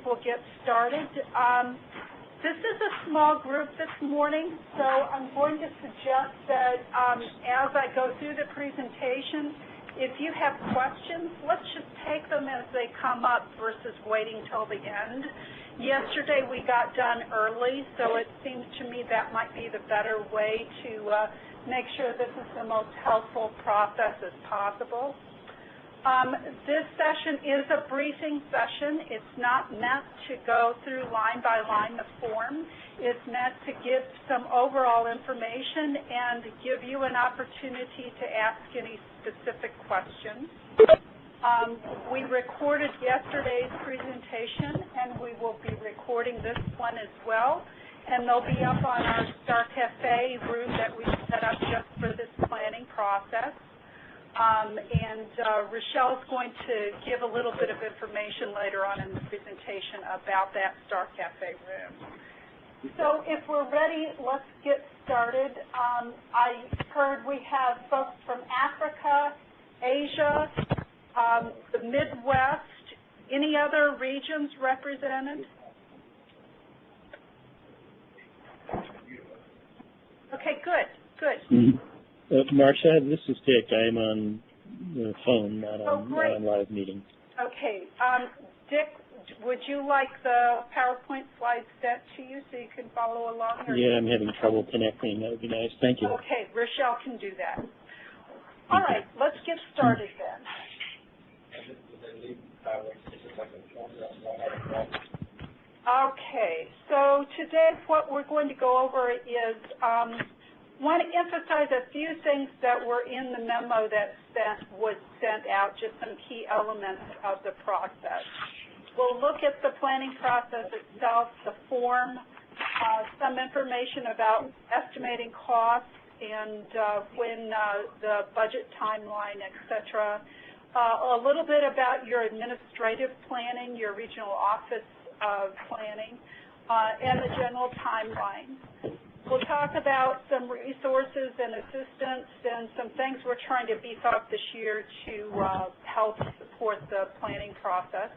we'll get started. This is a small group this morning, so I'm going to suggest that as I go through the presentation, if you have questions, let's just take them as they come up versus waiting till the end. Yesterday we got done early, so it seems to me that might be the better way to make sure this is the most helpful process as possible. This session is a briefing session. It's not meant to go through line by line the form. It's meant to give some overall information and give you an opportunity to ask any specific questions. We recorded yesterday's presentation, and we will be recording this one as well. And they'll be up on our Star Cafe room that we set up just for this planning process. Rochelle's going to give a little bit of information later on in the presentation about that Star Cafe room. So if we're ready, let's get started. I heard we have folks from Africa, Asia, the Midwest, any other regions represented? Okay, good, good. Marcia, this is Dick. I'm on the phone, not on live meeting. Okay. Dick, would you like the PowerPoint slides sent to you so you can follow along? Yeah, I'm having trouble connecting. That would be nice. Thank you. Okay, Rochelle can do that. All right, let's get started then. Okay, so today what we're going to go over is want to emphasize a few things that were in the memo that was sent out, just some key elements of the process. We'll look at the planning process itself, the form, some information about estimating costs and when the budget timeline, et cetera. A little bit about your administrative planning, your regional office planning, and the general timeline. We'll talk about some resources and assistance and some things we're trying to beef up this year to help support the planning process.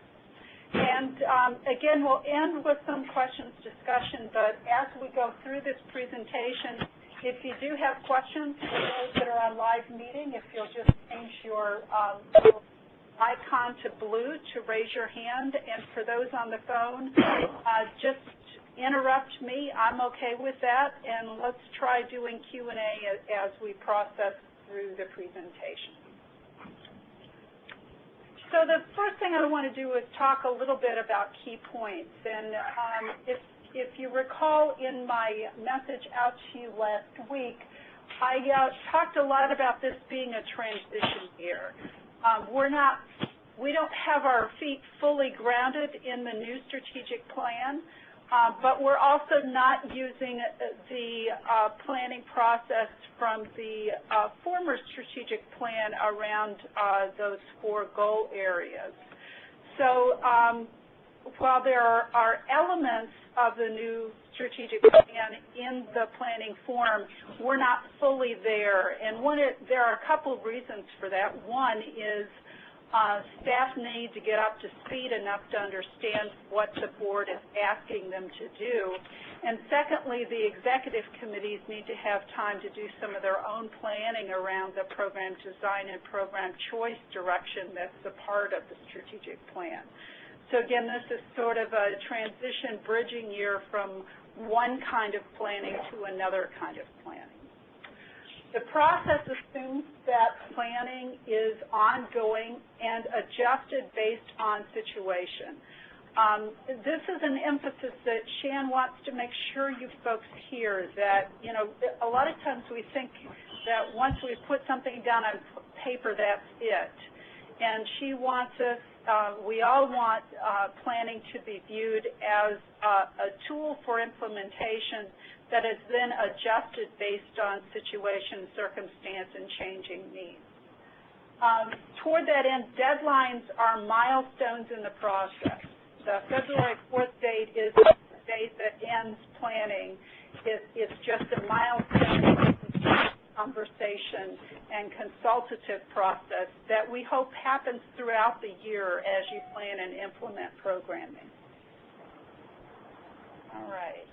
And again, we'll end with some questions discussion, but as we go through this presentation, if you do have questions for those that are on live meeting, if you'll just change your icon to blue to raise your hand, and for those on the phone, just interrupt me. I'm okay with that, and let's try doing Q&A as we process through the presentation. So the first thing I want to do is talk a little bit about key points, and if you recall in my message out to you last week, I talked a lot about this being a transition year. We don't have our feet fully grounded in the new strategic plan, but we're also not using the planning process from the former strategic plan around those 4 goal areas. So while there are elements of the new strategic plan in the planning form, we're not fully there. And there are a couple of reasons for that. One is staff need to get up to speed enough to understand what the board is asking them to do. And secondly, the executive committees need to have time to do some of their own planning around the program design and program choice direction that's a part of the strategic plan. So again, this is sort of a transition bridging year from one kind of planning to another kind of planning. The process assumes that planning is ongoing and adjusted based on situation. This is an emphasis that Shan wants to make sure you folks hear, that, you know, a lot of times we think that once we put something down on paper, that's it. And she wants us, we all want planning to be viewed as a tool for implementation that is then adjusted based on situation, circumstance, and changing needs. Toward that end, deadlines are milestones in the process. The February 4th date is the date that ends planning. It's just a milestone conversation and consultative process that we hope happens throughout the year as you plan and implement programming. right.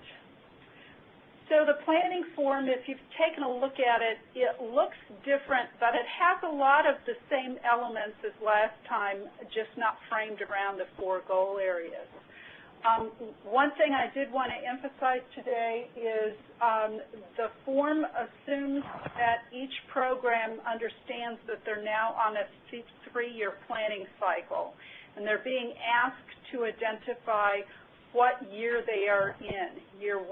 So the planning form, if you've taken a look at it, it looks different, but it has a lot of the same elements as last time, just not framed around the 4 goal areas. One thing I did want to emphasize today is the form assumes that each program understands that they're now on a 3-year planning cycle, and they're being asked to identify what year they are in, year 1,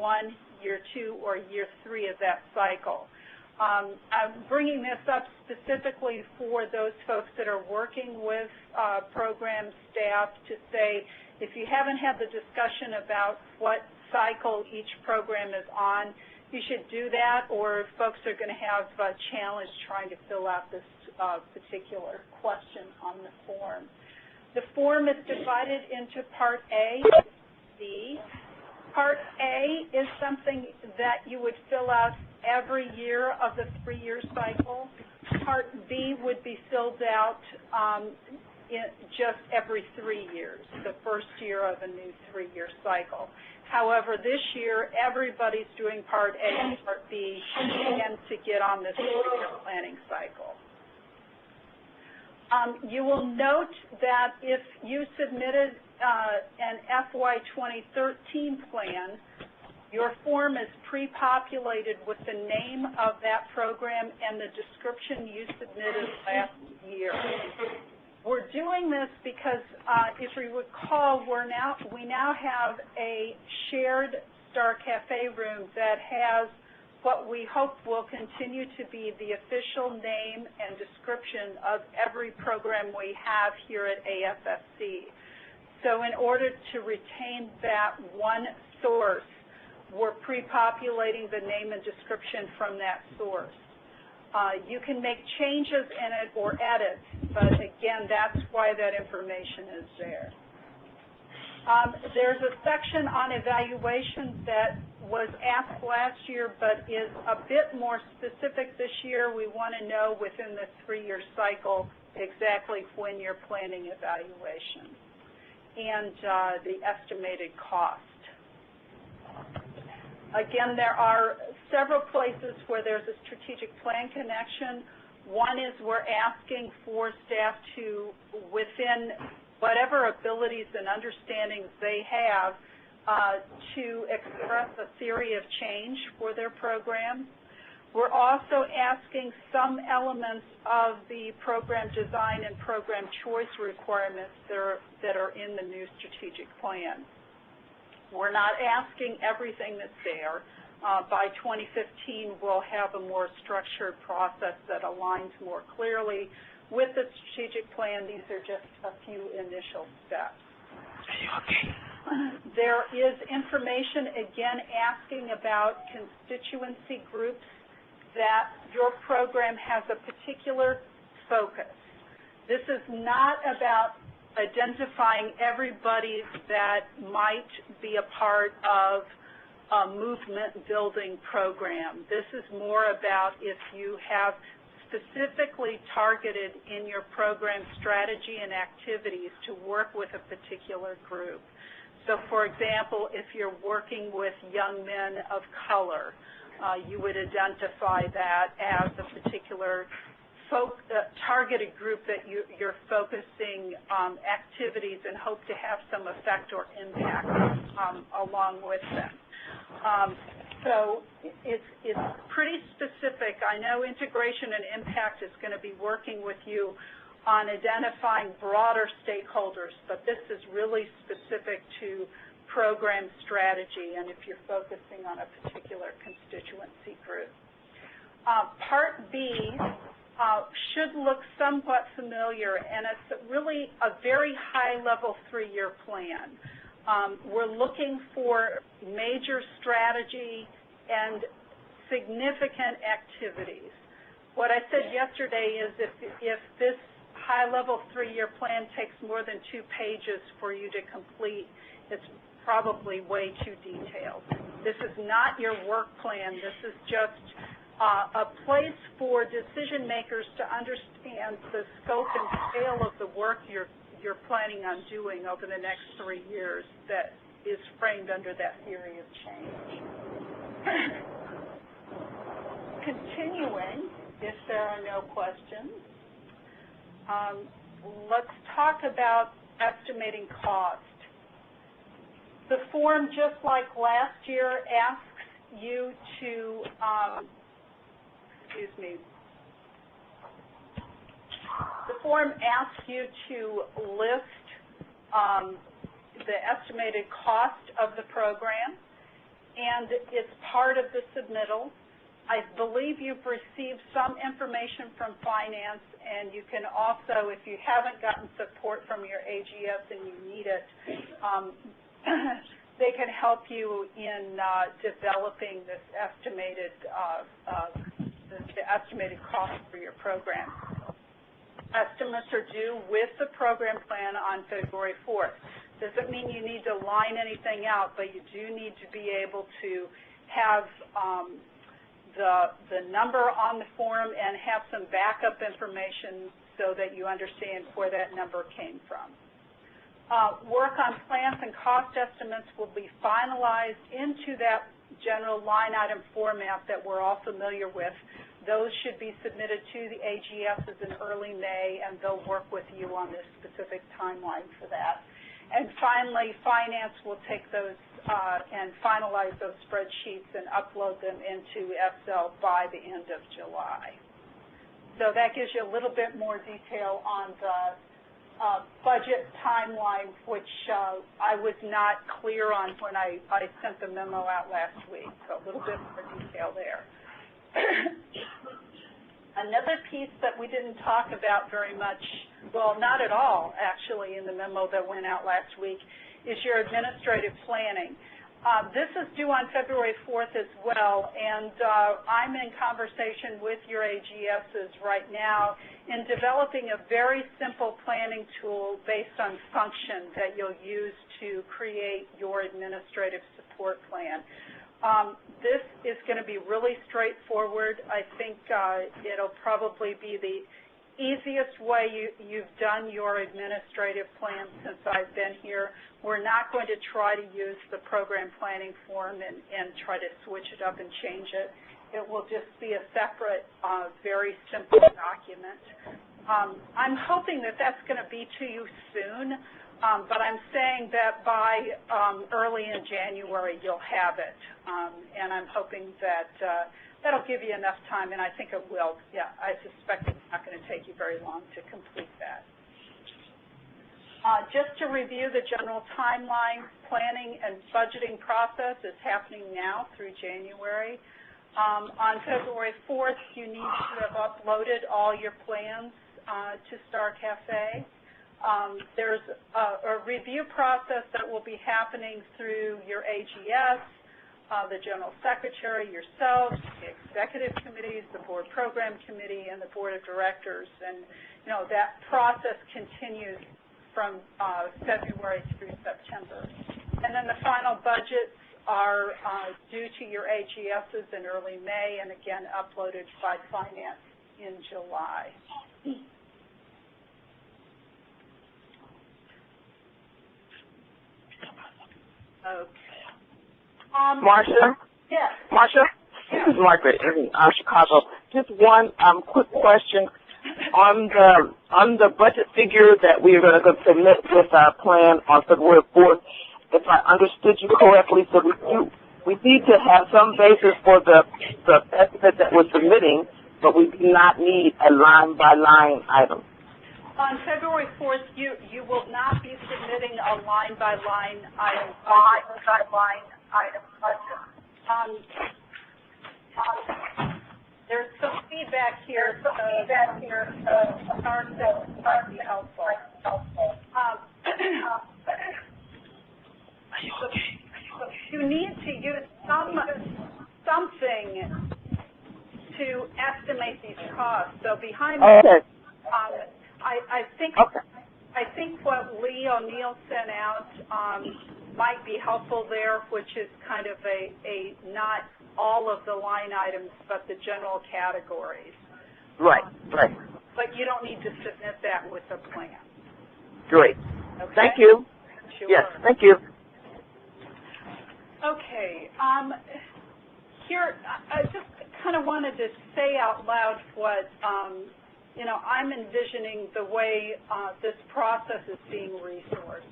year 2, or year 3 of that cycle. I'm bringing this up specifically for those folks that are working with program staff to say, if you haven't had the discussion about what cycle each program is on, you should do that, or if folks are going to have a challenge trying to fill out this particular question on the form. The form is divided into Part A, B. Part A is something that you would fill out every year of the 3-year cycle. Part B would be filled out just every 3 years, the first year of a new 3-year cycle. However, this year, everybody's doing Part A and Part B and to get on this 3-year planning cycle. You will note that if you submitted an FY 2013 plan, your form is pre-populated with the name of that program and the description you submitted last year. We're doing this because, if you recall, we now have a shared Star Cafe room that has what we hope will continue to be the official name and description of every program we have here at AFSC. So in order to retain that one source, we're pre-populating the name and description from that source. You can make changes in it or edits, but again, that's why that information is there. There's a section on evaluation that was asked last year, but is a bit more specific this year. We want to know within the 3-year cycle exactly when you're planning evaluation and the estimated cost. Again, there are several places where there's a strategic plan connection. One is we're asking for staff to, within whatever abilities and understandings they have, to express a theory of change for their program. We're also asking some elements of the program design and program choice requirements that are in the new strategic plan. We're not asking everything that's there. By 2015, we'll have a more structured process that aligns more clearly with the strategic plan. These are just a few initial steps. Are you okay? There is information, again, asking about constituency groups that your program has a particular focus. This is not about identifying everybody that might be a part of a movement-building program. This is more about if you have specifically targeted in your program strategy and activities to work with a particular group. So, for example, if you're working with young men of color, you would identify that as a particular targeted group that you're focusing activities and hope to have some effect or impact along with them. So it's pretty specific. I know Integration and Impact is going to be working with you on identifying broader stakeholders, but this is really specific to program strategy and if you're focusing on a particular constituency group. Part B should look somewhat familiar, and it's really a very high-level 3-year plan. We're looking for major strategy and significant activities. What I said yesterday is if this high-level 3-year plan takes more than 2 pages for you to complete, it's probably way too detailed. This is not your work plan. This is just a place for decision makers to understand the scope and scale of the work you're planning on doing over the next 3 years that is framed under that theory of change. Continuing, if there are no questions, let's talk about estimating cost. The form, just like last year, asks you to, the form asks you to list the estimated cost of the program, and it's part of the submittal. I believe you've received some information from finance, and you can also, if you haven't gotten support from your AGS and you need it, they can help you in developing this estimated the estimated cost for your program. Estimates are due with the program plan on February 4th. Doesn't mean you need to line anything out, but you do need to be able to have the number on the form and have some backup information so that you understand where that number came from. Work on plans and cost estimates will be finalized into that general line item format that we're all familiar with. Those should be submitted to the AGSs in early May, and they'll work with you on this specific timeline for that. And finally, finance will take those and finalize those spreadsheets and upload them into Excel by the end of July. So that gives you a little bit more detail on the budget timeline, which I was not clear on when I sent the memo out last week, so a little bit more detail there. Another piece that we didn't talk about very much, well, not at all, actually, in the memo that went out last week, is your administrative planning. This is due on February 4th as well, and I'm in conversation with your AGSs right now in developing a very simple planning tool based on function that you'll use to create your administrative support plan. This is going to be really straightforward. I think it'll probably be the easiest way you've done your administrative plan since I've been here. We're not going to try to use the program planning form and try to switch it up and change it. It will just be a separate, very simple document. I'm hoping that that's going to be to you soon, but I'm saying that by early in January you'll have it, and I'm hoping that that'll give you enough time, and I think it will. Yeah, I suspect it's not going to take you very long to complete that. Just to review the general timeline, planning and budgeting process is happening now through January. On February 4th, you need to have uploaded all your plans to Star Cafe. There's a review process that will be happening through your AGS, the General Secretary, yourself, the Executive Committees, the Board Program Committee, and the Board of Directors. And, you know, that process continues from February through September. And then the final budgets are due to your AGSs in early May and, again, uploaded by finance in July. Okay. Marcia? Yes. Marcia? This is Margaret in Chicago. Just one quick question. On the budget figure that we are going to submit with our plan on February 4th, if I understood you correctly, so we need to have some basis for the estimate that we're submitting, but we do not need a line-by-line item. On February 4th, you will not be submitting a line-by-line item. There's some feedback here. Might be helpful. You need to use something to estimate these costs. So behind okay. I think what Lee O'Neill sent out might be helpful there, which is kind of a not all of the line items, but the general categories. Right. But you don't need to submit that with the plan. Great. Okay? Thank you. Sure. Yes, thank you. Okay. Here, I just kind of wanted to say out loud what, I'm envisioning the way this process is being resourced.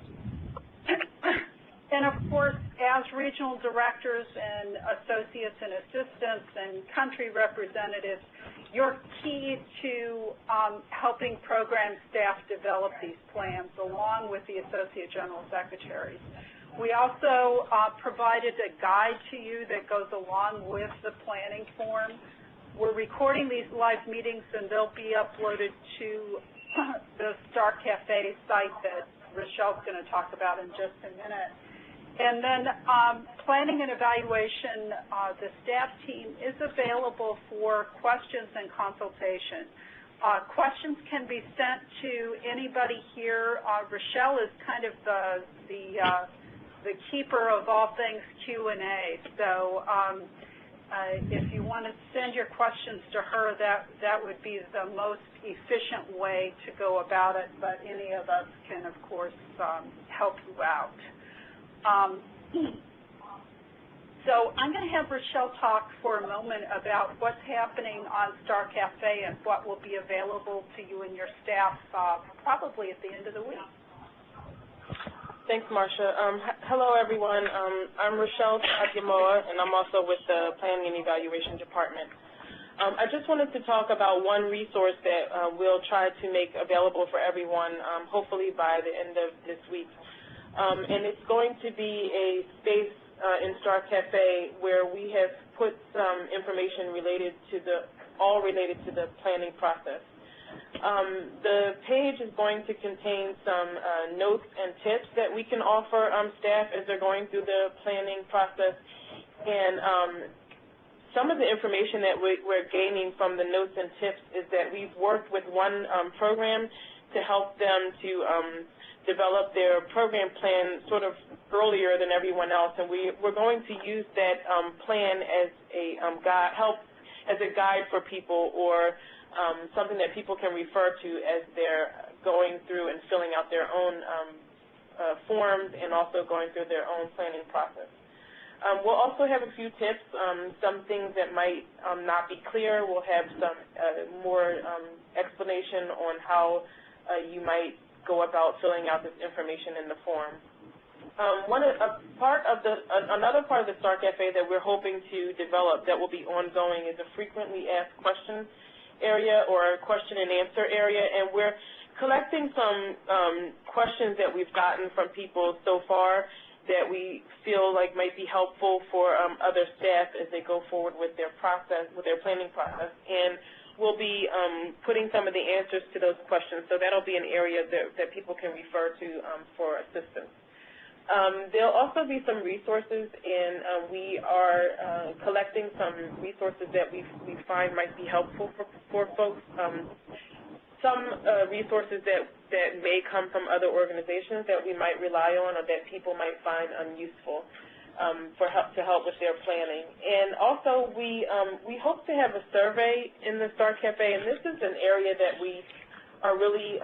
And of course, as regional directors and associates and assistants and country representatives, you're key to helping program staff develop these plans along with the associate general secretaries. We also provided a guide to you that goes along with the planning form. We're recording these live meetings, and they'll be uploaded to the Star Cafe site that Rochelle's going to talk about in just a minute. And then planning and evaluation, the staff team is available for questions and consultation. Questions can be sent to anybody here. Rochelle is kind of the keeper of all things Q&A. So if you want to send your questions to her, that would be the most efficient way to go about it, but any of us can, of course, help you out. So I'm going to have Rochelle talk for a moment about what's happening on Star Cafe and what will be available to you and your staff probably at the end of the week. Thanks, Marcia. Hello, everyone. I'm Rochelle Adyamoa, and I'm also with the Planning and Evaluation Department. I just wanted to talk about one resource that we'll try to make available for everyone, hopefully by the end of this week. And it's going to be a space in Star Cafe where we have put some information related to all related to the planning process. The page is going to contain some notes and tips that we can offer staff as they're going through the planning process. And some of the information that we're gaining from the notes and tips is that we've worked with one program to help them to develop their program plan sort of earlier than everyone else. And we're going to use that plan as a guide for people, or something that people can refer to as they're going through and filling out their own forms and also going through their own planning process. We'll also have a few tips, some things that might not be clear. We'll have some more explanation on how you might go about filling out this information in the form. Another part of the Star Cafe that we're hoping to develop that will be ongoing is a frequently asked questions area or a question and answer area, and we're collecting some questions that we've gotten from people so far that we feel like might be helpful for other staff as they go forward with their process, with their planning process. And we'll be putting some of the answers to those questions, so that'll be an area that people can refer to for assistance. There'll also be some resources, and we are collecting some resources that we find might be helpful for folks. Some resources that may come from other organizations that we might rely on or that people might find useful to help with their planning. And also, we hope to have a survey in the Star Cafe, and this is an area that we are really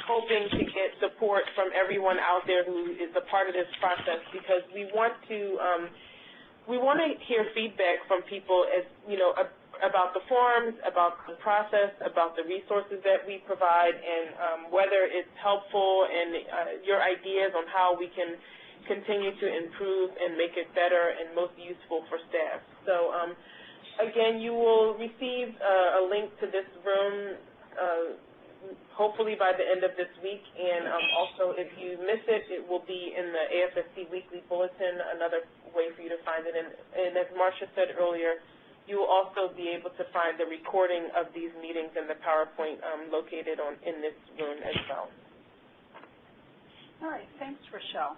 hoping to get support from everyone out there who is a part of this process, because we want to hear feedback from people as about the forms, about the process, about the resources that we provide, and whether it's helpful, and your ideas on how we can continue to improve and make it better and most useful for staff. So again, you will receive a link to this room hopefully by the end of this week, and also if you miss it, it will be in the AFSC Weekly Bulletin, another way for you to find it. And as Marcia said earlier, you will also be able to find the recording of these meetings and the PowerPoint located in this room as well. All right, thanks, Rochelle.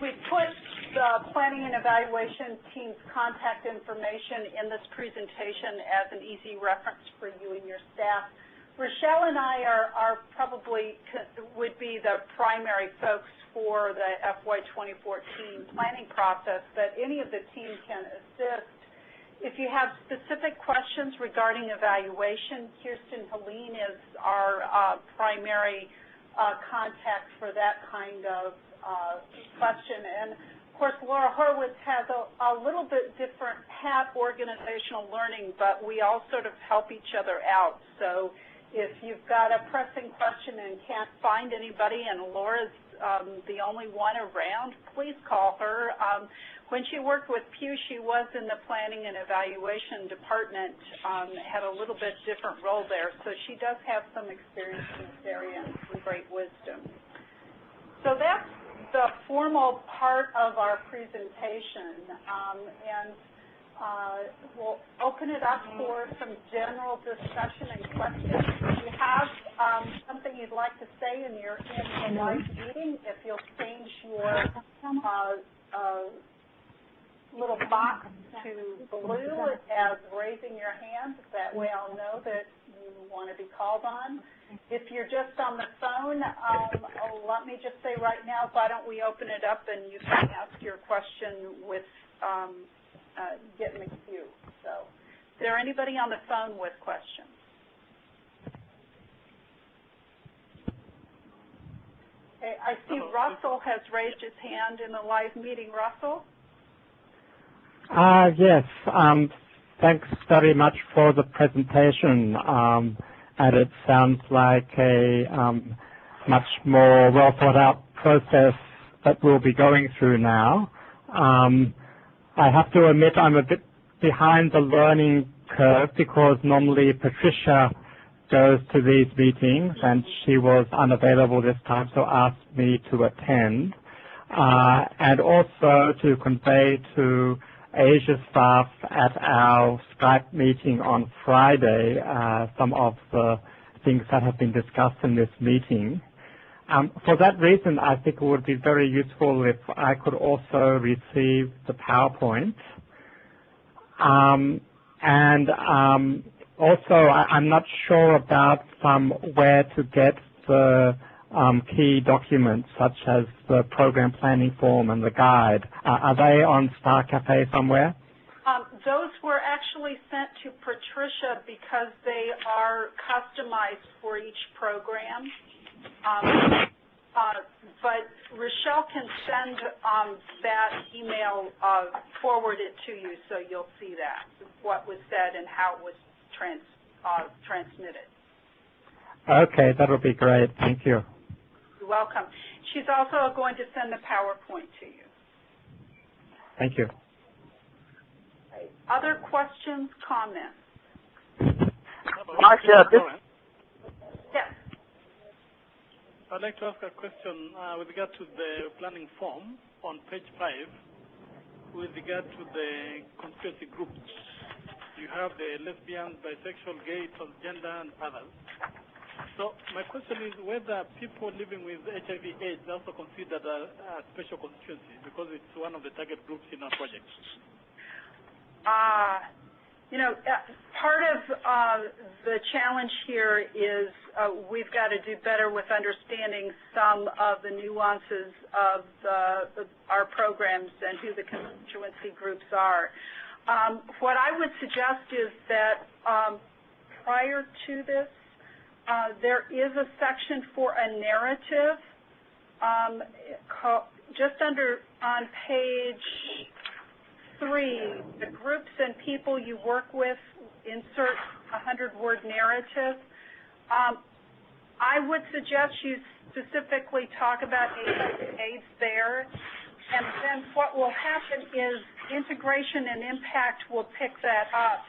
We put the Planning and Evaluation team's contact information in this presentation as an easy reference for you and your staff. Rochelle and I are probably would be the primary folks for the FY 2014 planning process, but any of the team can assist. If you have specific questions regarding evaluation, Kirsten Helene is our primary contact for that kind of question. And of course, Laura Horowitz has a little bit different hat, organizational learning, but we all sort of help each other out. So if you've got a pressing question and can't find anybody and Laura's the only one around, please call her. When she worked with Pew, she was in the Planning and Evaluation Department, had a little bit different role there. So she does have some experience in this area and some great wisdom. So that's the formal part of our presentation, and we'll open it up for some general discussion and questions. If you have something you'd like to say in the live meeting, if you'll change your little box to blue as raising your hand, that way I'll know that you want to be called on. If you're just on the phone, let me just say right now, why don't we open it up and you can ask your question with getting the queue. So, is there anybody on the phone with questions? Okay, I see Russell has raised his hand in the live meeting. Russell? Yes. Thanks very much for the presentation. And it sounds like a much more well thought out process that we'll be going through now. I have to admit I'm a bit behind the learning curve because normally Patricia goes to these meetings and she was unavailable this time, so asked me to attend. And also to convey to Asia staff at our Skype meeting on Friday some of the things that have been discussed in this meeting. For that reason, I think it would be very useful if I could also receive the PowerPoint. Also, I'm not sure about where to get the key documents, such as the program planning form and the guide. Are they on Star Cafe somewhere? Those were actually sent to Patricia because they are customized for each program. But Rochelle can send that email, forward it to you so you'll see that, what was said and how it was transmitted. Okay, that'll be great. Thank you. You're welcome. She's also going to send the PowerPoint to you. Thank you. Other questions, comments? Marcia, yes. I'd like to ask a question with regard to the planning form on page 5, with regard to the constituency groups. You have the lesbian, bisexual, gay, transgender, and others. So my question is whether people living with HIV/AIDS are also considered a special constituency, because it's one of the target groups in our project. Part of the challenge here is we've got to do better with understanding some of the nuances of our programs and who the constituency groups are. What I would suggest is that prior to this, there is a section for a narrative just on page 3, the groups and people you work with, insert a 100-word narrative. I would suggest you specifically talk about AIDS there, and then what will happen is integration and impact will pick that up,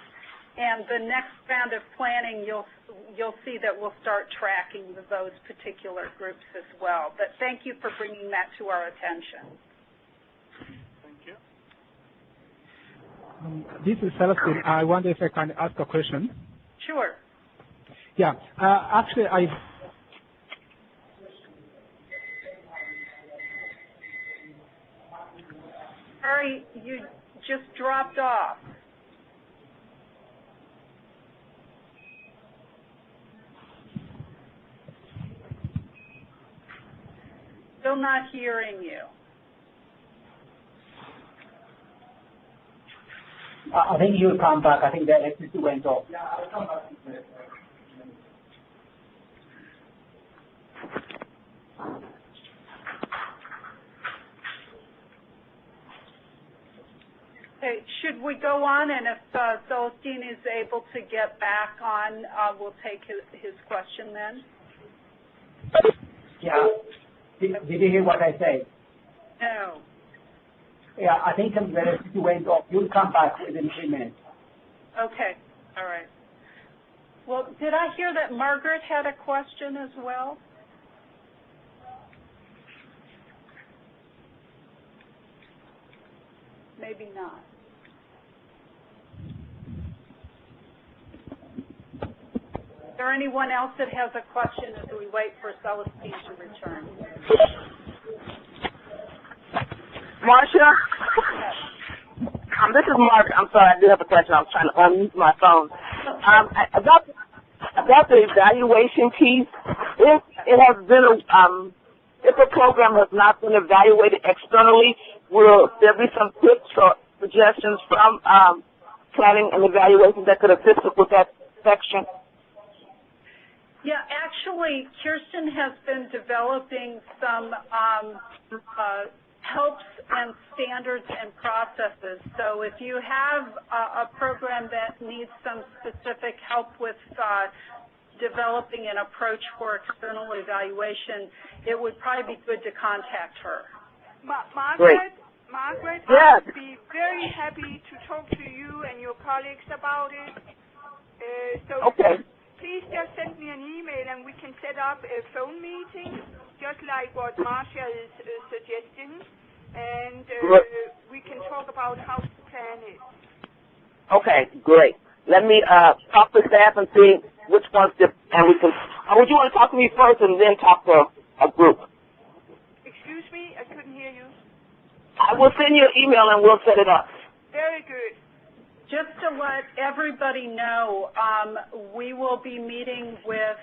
and the next round of planning you'll see that we'll start tracking those particular groups as well. But thank you for bringing that to our attention. This is Celestine. I wonder if I can ask a question. Sure. Yeah. Actually, Sorry, you just dropped off. Still not hearing you. I think you'll come back. I think the electricity went off. Yeah, I'll come back. Okay, should we go on, and if Celestine is able to get back on, we'll take his question then? Yeah. Did you hear what I said? No. Yeah, I think the electricity went off. You'll come back within 3 minutes. Okay, all right. Well, did I hear that Margaret had a question as well? Maybe not. Is there anyone else that has a question as we wait for Celestine to return? Marcia? This is Mark. I'm sorry, I do have a question. I was trying to unmute my phone. About the evaluation piece, if it has been, if a program has not been evaluated externally, will there be some tips or suggestions from planning and evaluation that could assist us with that section? Yeah, actually, Kirsten has been developing some helps and standards and processes. So if you have a program that needs some specific help with developing an approach for external evaluation, it would probably be good to contact her. Margaret, I would be very happy to talk to you and your colleagues about it. Okay. Please just send me an email and we can set up a phone meeting, just like what Marcia is suggesting, and we can talk about how to plan it. Okay, great. Let me talk to staff and see which ones, and we can, would you want to talk to me first and then talk to a group? Excuse me, I couldn't hear you. I will send you an email and we'll set it up. Very good. Just to let everybody know, we will be meeting with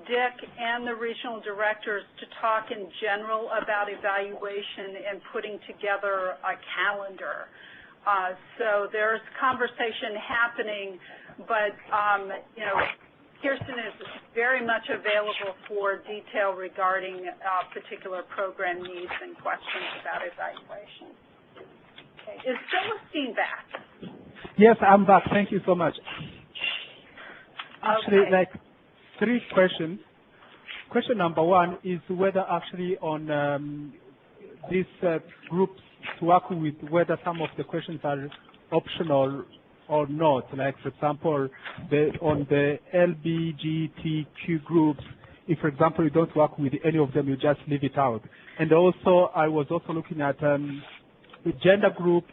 Dick and the regional directors to talk in general about evaluation and putting together a calendar. So there's conversation happening, but you know, Kirsten is very much available for detail regarding particular program needs and questions about evaluation. Okay. Is Celestine back? Yes, I'm back. Thank you so much. Actually, Okay. like 3 questions. Question number 1 is whether actually on these groups to work with whether some of the questions are optional or not. Like, for example, on the LGBTQ groups, if, for example, you don't work with any of them, you just leave it out. And also, I was also looking at the gender group,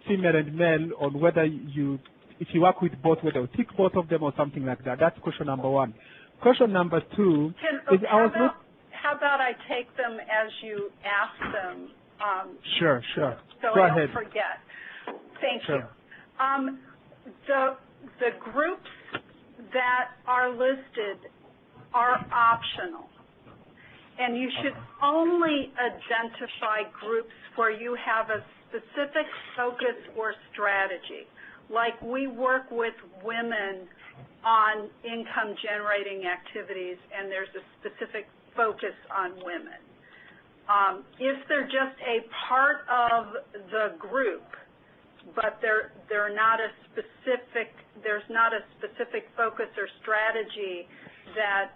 female and male, on whether if you work with both, whether you tick both of them or something like that. That's question number 1. Question number 2 is how about I take them as you ask them? Sure. So Go I ahead. don't forget. Thank Sure. you. The groups that are listed are optional, and you should only identify groups where you have a specific focus or strategy. Like, we work with women on income-generating activities, and there's a specific focus on women. If they're just a part of the group, but they're not a specific, there's not a specific focus or strategy that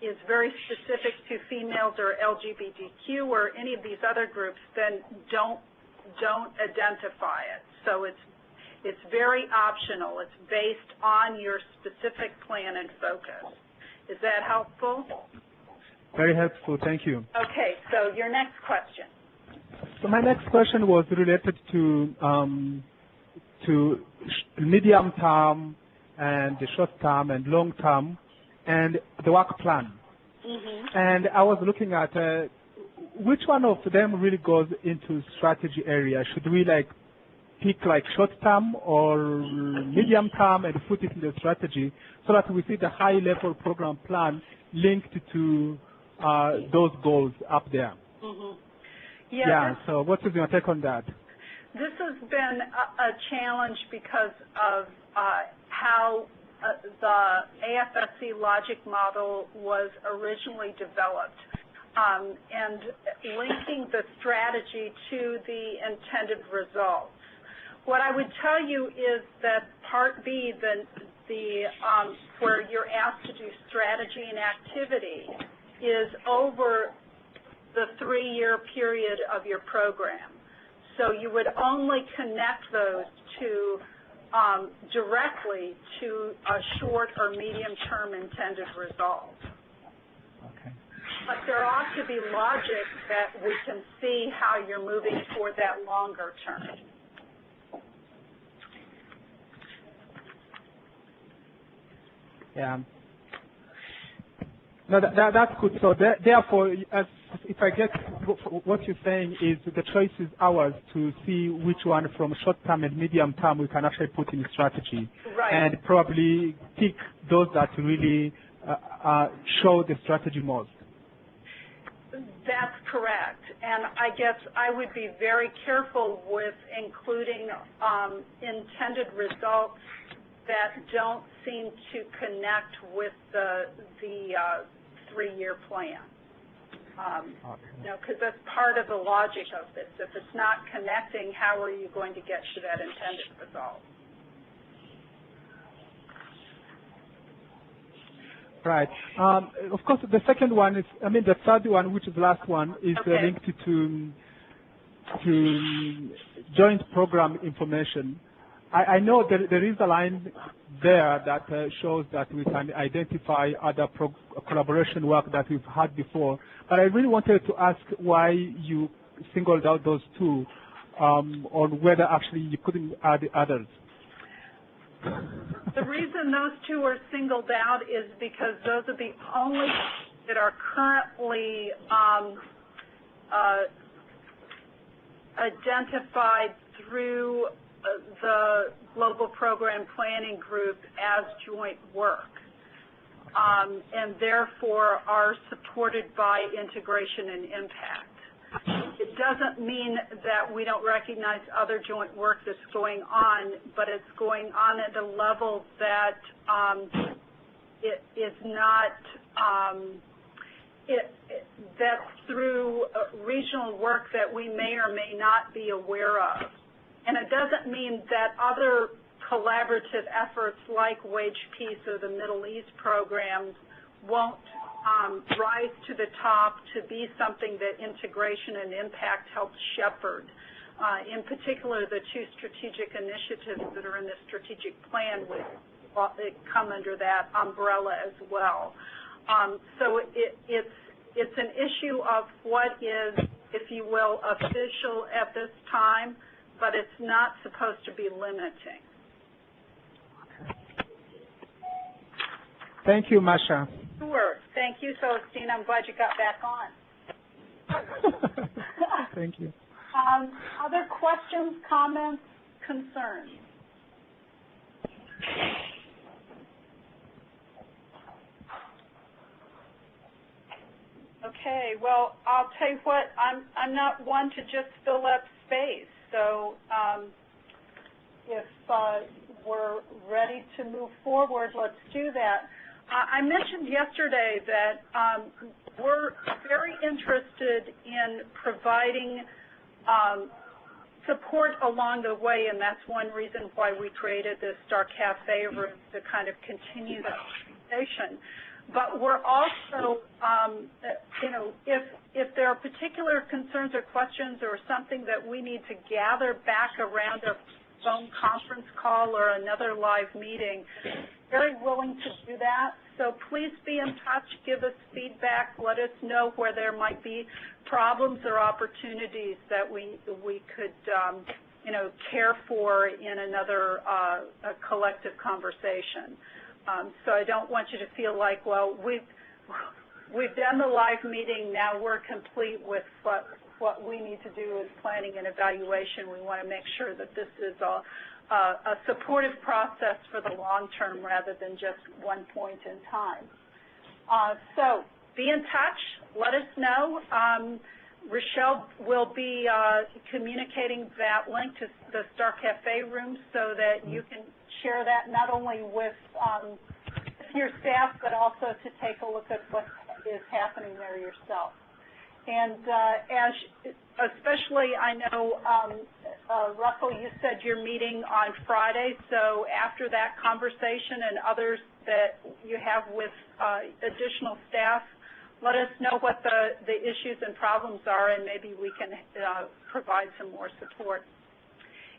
is very specific to females or LGBTQ or any of these other groups, then don't identify it. So it's very optional. It's based on your specific plan and focus. Is that helpful? Very helpful. Thank you. Okay, so your next question. So my next question was related to medium term and the short term and long term and the work plan. Mm-hmm. And I was looking at which one of them really goes into strategy area. Should we pick short term or medium term and put it in the strategy so that we see the high level program plan linked to those goals up there? Mm-hmm. Yeah, so what is your take on that? This has been a challenge because of how the AFSC logic model was originally developed. and linking the strategy to the intended results. What I would tell you is that Part B, where you're asked to do strategy and activity, is over the 3-year period of your program. So you would only connect those to directly to a short or medium-term intended result. Okay. But there ought to be logic that we can see how you're moving toward that longer term. Yeah. No, that's good. So therefore, if I get what you're saying is the choice is ours to see which one from short term and medium term we can actually put in strategy. Right. And probably pick those that really show the strategy most. That's correct. And I guess I would be very careful with including intended results that don't seem to connect with the 3-year plan. Because that's part of the logic of this. If it's not connecting, how are you going to get to that intended result? Right. Of course, the second one is, the third one, which is the last one, is linked to joint program information. I know there is a line there that shows that we can identify other collaboration work that we've had before, but I really wanted to ask why you singled out those two, on whether actually you couldn't add others. The reason those two are singled out is because those are the only that are currently identified through the Global Program Planning Group as joint work, and therefore are supported by integration and impact. It doesn't mean that we don't recognize other joint work that's going on, but it's going on at a level that it is not, that's through regional work that we may or may not be aware of. And it doesn't mean that other collaborative efforts like Wage Peace or the Middle East programs won't rise to the top to be something that integration and impact helps shepherd. In particular, the two strategic initiatives that are in the strategic plan come under that umbrella as well. So it's an issue of what is, if you will, official at this time, but it's not supposed to be limiting. Thank you, Masha. Sure. Thank you, Celestine. I'm glad you got back on. Thank you. Other questions, comments, concerns? Okay. Well, I'll tell you what. I'm not one to just fill up space. So if we're ready to move forward, let's do that. I mentioned yesterday that we're very interested in providing support along the way, and that's one reason why we created this Star Cafe room to kind of continue the conversation. But we're also, if there are particular concerns or questions or something that we need to gather back around a phone conference call or another live meeting, very willing to do that. So please be in touch, give us feedback, let us know where there might be problems or opportunities that we could, care for in another collective conversation. So I don't want you to feel like, well, we've done the live meeting, now we're complete with what we need to do is planning and evaluation. We want to make sure that this is a supportive process for the long term rather than just one point in time. So be in touch, let us know. Rochelle will be communicating that link to the Star Cafe room so that you can share that not only with your staff, but also to take a look at what is happening there yourself. And especially, I know, Russell, you said you're meeting on Friday, so after that conversation and others that you have with additional staff, let us know what the issues and problems are, and maybe we can provide some more support.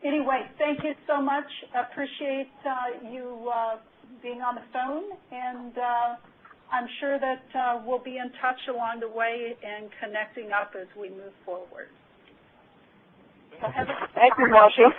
Anyway, thank you so much. Appreciate you being on the phone, and I'm sure that we'll be in touch along the way and connecting up as we move forward. So have a Thank you, Marcia.